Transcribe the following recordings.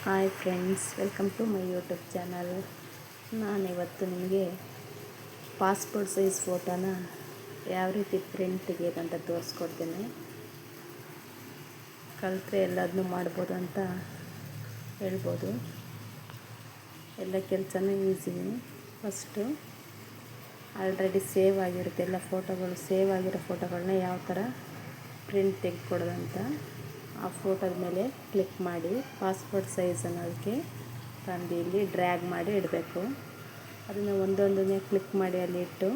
Hi friends, welcome to my YouTube channel. ನಾನಿವತ್ತು ನಿಮಗೆ passport size ಫೋಟೋನ ಯಾವ ರೀತಿ ಪ್ರಿಂಟ್ ತೆಗೆಯೋದಂತ ತೋರಿಸ್ಕೊಡ್ತೀನಿ. ಕಲಿತ್ರೆ ಎಲ್ಲದನ್ನೂ ಮಾಡ್ಬೋದು ಅಂತ ಹೇಳ್ಬೋದು. ಎಲ್ಲ ಕೆಲಸನೂ ಈಸಿನೇ. ಫಸ್ಟು ಆಲ್ರೆಡಿ ಸೇವ್ ಆಗಿರುತ್ತೆ ಎಲ್ಲ ಫೋಟೋಗಳು. ಸೇವ್ ಆಗಿರೋ ಫೋಟೋಗಳನ್ನ ಯಾವ ಥರ ಪ್ರಿಂಟ್ ತೆಗೆದುಕೊಡೋದಂತ ಆ ಫೋಟೋದ ಮೇಲೆ ಕ್ಲಿಕ್ ಮಾಡಿ ಪಾಸ್ಪೋರ್ಟ್ ಸೈಜ್ ಅನ್ನೋದಕ್ಕೆ ತಂದು ಇಲ್ಲಿ ಡ್ರ್ಯಾಗ್ ಮಾಡಿ ಇಡಬೇಕು. ಅದನ್ನು ಒಂದೊಂದನ್ನೇ ಕ್ಲಿಕ್ ಮಾಡಿ ಅಲ್ಲಿ ಇಟ್ಟು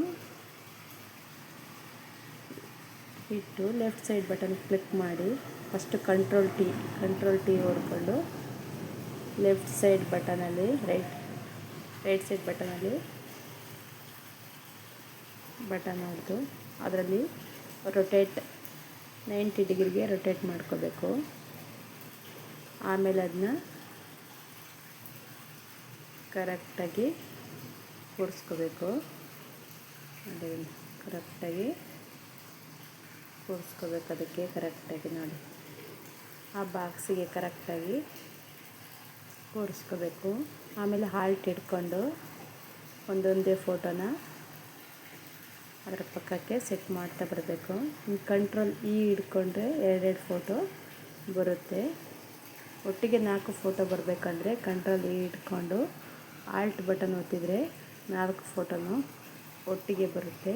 ಲೆಫ್ಟ್ ಸೈಡ್ ಬಟನ್ ಕ್ಲಿಕ್ ಮಾಡಿ ಫಸ್ಟು ಕಂಟ್ರೋಲ್ ಟಿ ಹೊಡ್ಕೊಂಡು ಲೆಫ್ಟ್ ಸೈಡ್ ಬಟನಲ್ಲಿ ರೈಟ್ ಸೈಡ್ ಬಟನಲ್ಲಿ ಬಟನ್ ಹೊಡೆದು ಅದರಲ್ಲಿ ರೊಟೇಟ್ 90 ಡಿಗ್ರಿಗೆ ರೊಟೇಟ್ ಮಾಡ್ಕೋಬೇಕು. ಆಮೇಲೆ ಅದನ್ನ ಕರೆಕ್ಟಾಗಿ ಕೂರಿಸ್ಕೋಬೇಕು. ಕರೆಕ್ಟಾಗಿ ಕೂರಿಸ್ಕೋಬೇಕು. ಅದಕ್ಕೆ ಕರೆಕ್ಟಾಗಿ ನೋಡಿ ಆ ಬಾಕ್ಸಿಗೆ ಕರೆಕ್ಟಾಗಿ ಕೂರಿಸ್ಕೋಬೇಕು. ಆಮೇಲೆ ಹಾಲ್ಟ್ ಹಿಡ್ಕೊಂಡು ಒಂದೊಂದೇ ಫೋಟೋನ ಅದರ ಪಕ್ಕಕ್ಕೆ ಸೆಟ್ ಮಾಡ್ತಾ ಬರಬೇಕು. ಕಂಟ್ರೋಲ್ ಹಿಡ್ಕೊಂಡ್ರೆ ಎರಡೆರಡು ಫೋಟೋ ಬರುತ್ತೆ. ಒಟ್ಟಿಗೆ 4 ಫೋಟೋ ಬರಬೇಕಂದ್ರೆ ಕಂಟ್ರೋಲ್ ಹಿಡ್ಕೊಂಡು ಆಲ್ಟ್ ಬಟನ್ ಒತ್ತಿದರೆ 4 ಫೋಟೋನು ಒಟ್ಟಿಗೆ ಬರುತ್ತೆ.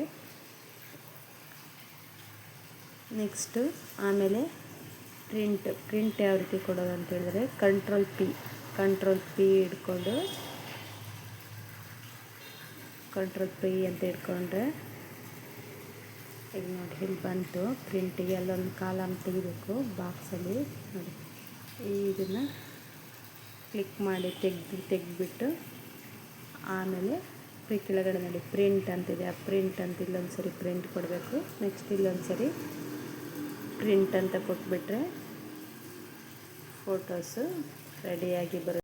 ನೆಕ್ಸ್ಟು ಆಮೇಲೆ ಪ್ರಿಂಟ್ ಯಾವ ರೀತಿ ಕೊಡೋದು ಅಂತ ಹೇಳಿದ್ರೆ ಕಂಟ್ರೋಲ್ ಪಿ ಹಿಡ್ಕೊಂಡು ಕಂಟ್ರೋಲ್ ಪಿ ಅಂತ ಹಿಡ್ಕೊಂಡ್ರೆ ಈಗ ನೋಡಿ ಇಲ್ಲಿ ಬಂತು. ಪ್ರಿಂಟಿಗೆ ಅಲ್ಲೊಂದು ಕಾಲಮ್ ತೆಗಿಬೇಕು ಬಾಕ್ಸಲ್ಲಿ ನೋಡಿ. ಇದನ್ನು ಕ್ಲಿಕ್ ಮಾಡಿ ತೆಗೆದ್ಬಿಟ್ಟು ಆಮೇಲೆ ಕೆಳಗಡೆ ನೋಡಿ ಪ್ರಿಂಟ್ ಅಂತಿದೆ. ಆ ಪ್ರಿಂಟ್ ಅಂತ ಇಲ್ಲೊಂದು ಸರಿ ಪ್ರಿಂಟ್ ಕೊಡಬೇಕು. ನೆಕ್ಸ್ಟ್ ಇಲ್ಲೊಂದು ಸರಿ ಪ್ರಿಂಟ್ ಅಂತ ಕೊಟ್ಬಿಟ್ರೆ ಫೋಟೋಸು ರೆಡಿಯಾಗಿ ಬರುತ್ತೆ.